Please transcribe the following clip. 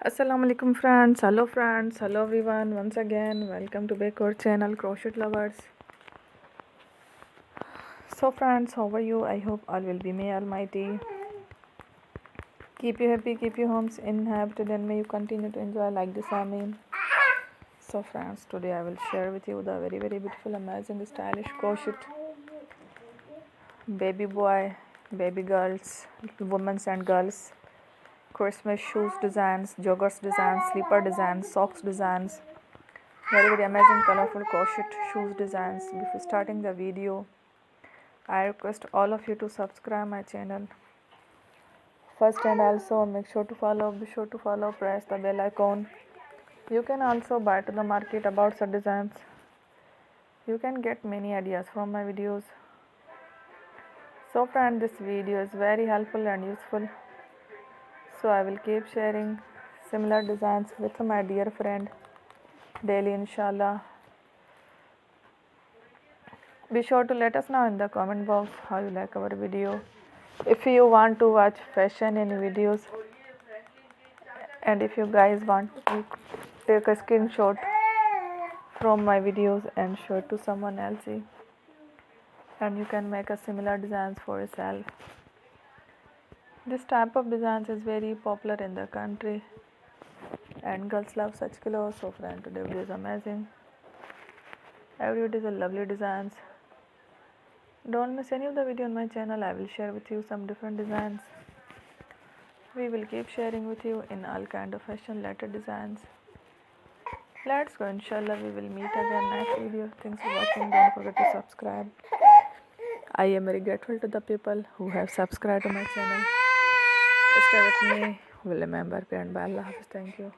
Assalamu alaikum friends, hello everyone, once again welcome to back our channel Crochet Lovers. So friends, how are you? I hope all will be may almighty keep you happy, keep your homes inhabited, and may you continue to enjoy like this. Amen. So friends, today I will share with you the very beautiful, amazing, stylish crochet baby boy, baby girls, women and girls Christmas shoes designs, joggers designs, slipper designs, socks designs, very amazing colorful crochet shoes designs. Before starting the video, I request all of you to subscribe my channel first, and also be sure to follow, press the bell icon. You can also buy to the market about such designs. You can get many ideas from my videos. So friend, this video is very helpful and useful, so I will keep sharing similar designs with my dear friend daily, inshallah. Be sure to let us know in the comment box how you like our video. If you want to watch fashion in videos, and if you guys want to take a screenshot from my videos and show it to someone else, and you can make a similar designs for yourself. This type of designs is very popular in the country and girls love such clothes. So friend, today video is amazing. Every video is a lovely designs. Don't miss any of the video on my channel. I will share with you some different designs. We will keep sharing with you in all kind of fashion related designs. Let's go, inshallah. We will meet again next video. Thanks for watching. Don't forget to subscribe. I am very grateful to the people who have subscribed to my channel. Stay with me. Will remember parent by Allah. Thank you.